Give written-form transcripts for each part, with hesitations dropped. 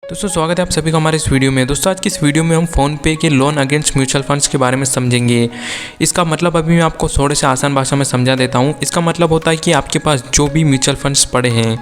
दोस्तों स्वागत है आप सभी का हमारे इस वीडियो में। दोस्तों आज की इस वीडियो में हम फ़ोन पे के लोन अगेंस्ट म्यूचुअल फंड्स के बारे में समझेंगे। इसका मतलब अभी मैं आपको थोड़े से आसान भाषा में समझा देता हूँ। इसका मतलब होता है कि आपके पास जो भी म्यूचुअल फंड्स पड़े हैं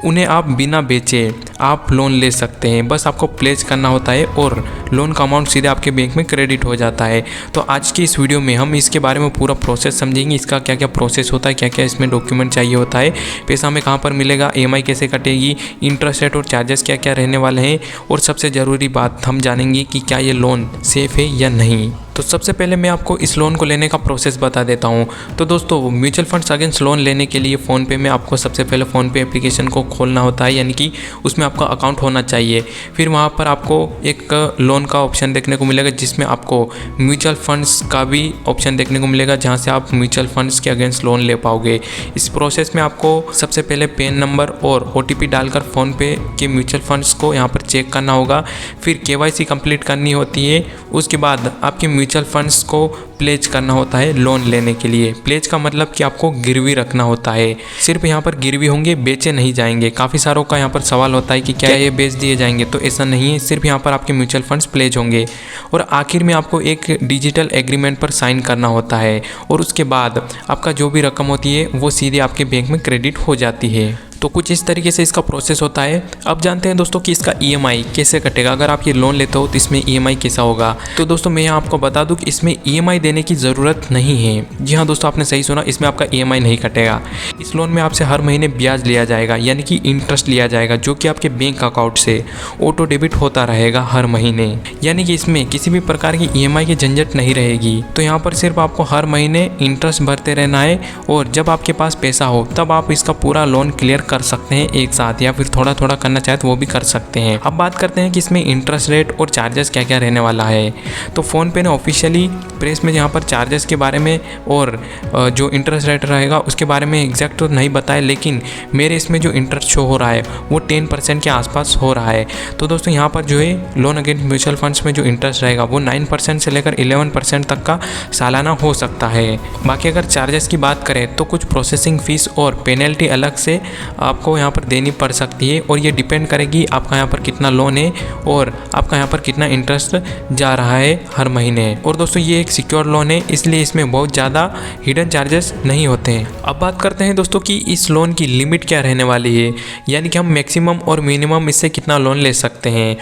उन्हें आप बिना बेचे आप लोन ले सकते हैं। बस आपको प्लेज करना होता है और लोन का अमाउंट सीधे आपके बैंक में क्रेडिट हो जाता है। तो आज की इस वीडियो में हम इसके बारे में पूरा प्रोसेस समझेंगे। इसका क्या क्या प्रोसेस होता है, क्या क्या इसमें डॉक्यूमेंट चाहिए होता है, पैसा हमें कहाँ पर मिलेगा, EMI कैसे कटेगी, इंटरेस्ट रेट और चार्जेस क्या क्या रहने वाले हैं, और सबसे ज़रूरी बात हम जानेंगे कि क्या ये लोन सेफ़ है या नहीं। तो सबसे पहले मैं आपको इस लोन को लेने का प्रोसेस बता देता हूँ। तो दोस्तों म्यूचुअल फंड्स अगेंस्ट लोन लेने के लिए फ़ोनपे में आपको सबसे पहले फ़ोनपे एप्लीकेशन को खोलना होता है, यानी कि उसमें आपका अकाउंट होना चाहिए। फिर वहाँ पर आपको एक लोन का ऑप्शन देखने को मिलेगा जिसमें आपको म्यूचुअल फंड्स का भी ऑप्शन देखने को मिलेगा, जहाँ से आप म्यूचुअल फंड्स के अगेंस्ट लोन ले पाओगे। इस प्रोसेस में आपको सबसे पहले पैन नंबर और OTP डालकर फ़ोनपे के म्यूचुअल फंड्स को यहाँ पर चेक करना होगा। फिर KYC कंप्लीट करनी होती है। उसके बाद आपके म्यूचुअल फंड्स को प्लेज करना होता है लोन लेने के लिए। प्लेज का मतलब कि आपको गिरवी रखना होता है। सिर्फ यहाँ पर गिरवी होंगे, बेचे नहीं जाएंगे। काफ़ी सारों का यहाँ पर सवाल होता है कि क्या ये बेच दिए जाएंगे, तो ऐसा नहीं है। सिर्फ यहाँ पर आपके म्यूचुअल फंड्स प्लेज होंगे और आखिर में आपको एक डिजिटल एग्रीमेंट पर साइन करना होता है और उसके बाद आपका जो भी रकम होती है वो सीधे आपके बैंक में क्रेडिट हो जाती है। तो कुछ इस तरीके से इसका प्रोसेस होता है। अब जानते हैं दोस्तों कि इसका EMI कैसे कटेगा। अगर आप ये लोन लेते हो तो इसमें EMI कैसा होगा। तो दोस्तों मैं यहाँ आपको बता दूं कि इसमें EMI देने की ज़रूरत नहीं है। जी हाँ दोस्तों, आपने सही सुना, इसमें आपका EMI नहीं कटेगा। इस लोन में आपसे हर महीने ब्याज लिया जाएगा, यानी कि इंटरेस्ट लिया जाएगा, जो कि आपके बैंक अकाउंट से ऑटो डेबिट होता रहेगा हर महीने। यानी कि इसमें किसी भी प्रकार की EMI की झंझट नहीं रहेगी। तो यहाँ पर सिर्फ आपको हर महीने इंटरेस्ट भरते रहना है और जब आपके पास पैसा हो तब आप इसका पूरा लोन क्लियर कर सकते हैं एक साथ, या फिर थोड़ा थोड़ा करना चाहे तो वो भी कर सकते हैं। अब बात करते हैं कि इसमें इंटरेस्ट रेट और चार्जेस क्या क्या रहने वाला है। तो फ़ोनपे ने ऑफिशियली प्रेस में यहाँ पर चार्जेस के बारे में और जो इंटरेस्ट रेट रहेगा उसके बारे में एग्जैक्ट तो नहीं बताया, लेकिन मेरे इसमें जो इंटरेस्ट शो हो रहा है वो 10% के आसपास हो रहा है। तो दोस्तों यहाँ पर जो है लोन अगेंस्ट म्यूचुअल फंड्स में जो इंटरेस्ट रहेगा वो 9% से लेकर 11% तक का सालाना हो सकता है। बाकी अगर चार्जेस की बात करें तो कुछ प्रोसेसिंग फ़ीस और पेनल्टी अलग से आपको यहाँ पर देनी पड़ सकती है और ये डिपेंड करेगी आपका यहाँ पर कितना लोन है और आपका यहाँ पर कितना इंटरेस्ट जा रहा है हर महीने। और दोस्तों ये एक सिक्योर लोन है, इसलिए इसमें बहुत ज़्यादा हिडन चार्जेस नहीं होते हैं। अब बात करते हैं दोस्तों कि इस लोन की लिमिट क्या रहने वाली है, यानी कि हम मैक्सिमम और मिनिमम इससे कितना लोन ले सकते हैं।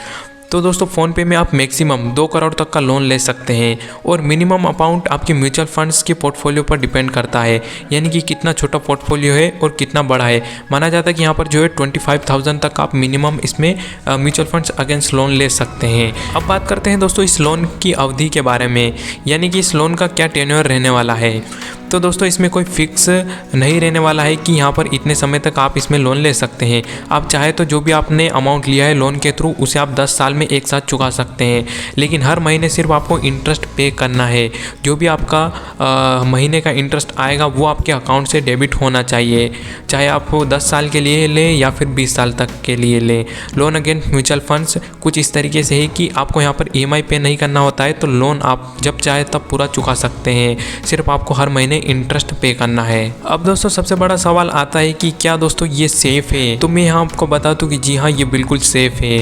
तो दोस्तों फ़ोनपे में आप मैक्सिमम 2 करोड़ तक का लोन ले सकते हैं और मिनिमम अमाउंट आपके म्यूचुअल फंड्स के पोर्टफोलियो पर डिपेंड करता है, यानी कि कितना छोटा पोर्टफोलियो है और कितना बड़ा है। माना जाता है कि यहाँ पर जो है 25,000 तक आप मिनिमम इसमें म्यूचुअल फंड्स अगेंस्ट लोन ले सकते हैं। अब बात करते हैं दोस्तों इस लोन की अवधि के बारे में, यानी कि इस लोन का क्या टेन्योर रहने वाला है। तो दोस्तों इसमें कोई फिक्स नहीं रहने वाला है कि यहाँ पर इतने समय तक आप इसमें लोन ले सकते हैं। आप चाहे तो जो भी आपने अमाउंट लिया है लोन के थ्रू उसे आप 10 साल में एक साथ चुका सकते हैं, लेकिन हर महीने सिर्फ आपको इंटरेस्ट पे करना है। जो भी आपका महीने का इंटरेस्ट आएगा वो आपके अकाउंट से डेबिट होना चाहिए, चाहे आप 10 साल के लिए लें या फिर 20 साल तक के लिए लें। लोन अगेंस्ट म्यूचुअल फंड्स कुछ इस तरीके से है कि आपको यहाँ पर EMI पे नहीं करना होता है, तो लोन आप जब चाहे तब पूरा चुका सकते हैं। सिर्फ आपको हर महीने इंटरेस्ट पे करना है। अब दोस्तों सबसे बड़ा सवाल आता है कि क्या दोस्तों ये सेफ है। तो मैं यहाँ आपको बता दूं कि जी हाँ ये बिल्कुल सेफ है,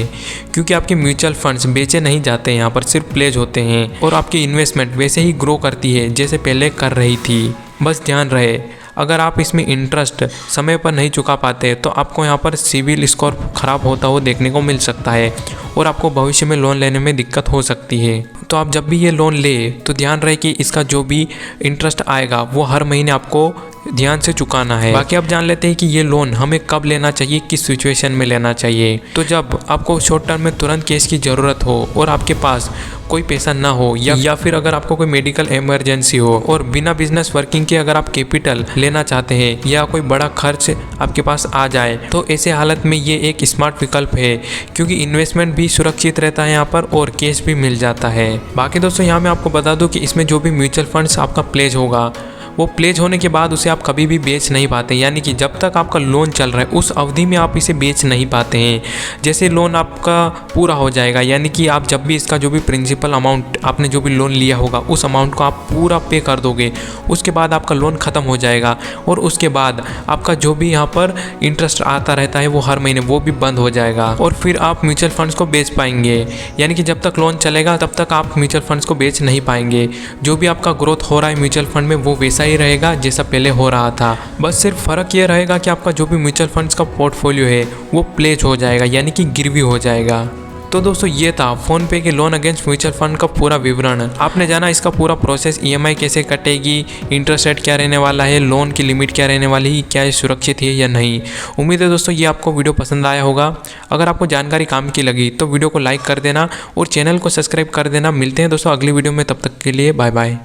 क्योंकि आपके म्यूचुअल फंड्स बेचे नहीं जाते हैं, यहाँ पर सिर्फ प्लेज होते हैं और आपकी इन्वेस्टमेंट वैसे ही ग्रो करती है जैसे पहले कर रही थी। बस ध्यान रहे अगर आप इसमें इंटरेस्ट समय पर नहीं चुका पाते तो आपको यहाँ पर सिविल स्कोर ख़राब होता हुआ देखने को मिल सकता है और आपको भविष्य में लोन लेने में दिक्कत हो सकती है। तो आप जब भी ये लोन ले तो ध्यान रहे कि इसका जो भी इंटरेस्ट आएगा वो हर महीने आपको ध्यान से चुकाना है। बाकी आप जान लेते हैं कि ये लोन हमें कब लेना चाहिए, किस सिचुएशन में लेना चाहिए। तो जब आपको शॉर्ट टर्म में तुरंत कैश की ज़रूरत हो और आपके पास कोई पैसा ना हो या फिर अगर आपको कोई मेडिकल इमरजेंसी हो और बिना बिजनेस वर्किंग के अगर आप कैपिटल लेना चाहते हैं या कोई बड़ा खर्च आपके पास आ जाए, तो ऐसे हालत में ये एक स्मार्ट विकल्प है, क्योंकि इन्वेस्टमेंट भी सुरक्षित रहता है यहाँ पर और कैश भी मिल जाता है। बाकी दोस्तों यहाँ मैं आपको बता दूँ कि इसमें जो भी म्यूचुअल फंड्स आपका प्लेज होगा वो प्लेज होने के बाद उसे आप कभी भी बेच नहीं पाते, यानी कि जब तक आपका लोन चल रहा है उस अवधि में आप इसे बेच नहीं पाते हैं। जैसे लोन आपका पूरा हो जाएगा, यानी कि आप जब भी इसका जो भी प्रिंसिपल अमाउंट आपने जो भी लोन लिया होगा उस अमाउंट को आप पूरा पे कर दोगे, उसके बाद आपका लोन ख़त्म हो जाएगा और उसके बाद आपका जो भी यहाँ पर इंटरेस्ट आता रहता है वो हर महीने वो भी बंद हो जाएगा और फिर आप म्यूचुअल फंड्स को बेच पाएंगे। यानी कि जब तक लोन चलेगा तब तक आप म्यूचुअल फंड्स को बेच नहीं पाएंगे। जो भी आपका ग्रोथ हो रहा है म्यूचुअल फंड में वो वैसा ही रहेगा जैसा पहले हो रहा था, बस सिर्फ फ़र्क ये रहेगा कि आपका जो भी म्यूचुअल फंड्स का पोर्टफोलियो है वो प्लेज हो जाएगा, यानी कि गिरवी हो जाएगा। तो दोस्तों ये था फ़ोनपे के लोन अगेंस्ट म्यूचुअल फंड का पूरा विवरण। आपने जाना इसका पूरा प्रोसेस, ईएमआई कैसे कटेगी, इंटरेस्ट रेट क्या रहने वाला है, लोन की लिमिट क्या रहने वाली है, क्या ये सुरक्षित है या नहीं। उम्मीद है दोस्तों ये आपको वीडियो पसंद आया होगा। अगर आपको जानकारी काम की लगी तो वीडियो को लाइक कर देना और चैनल को सब्सक्राइब कर देना। मिलते हैं दोस्तों अगली वीडियो में, तब तक के लिए बाय बाय।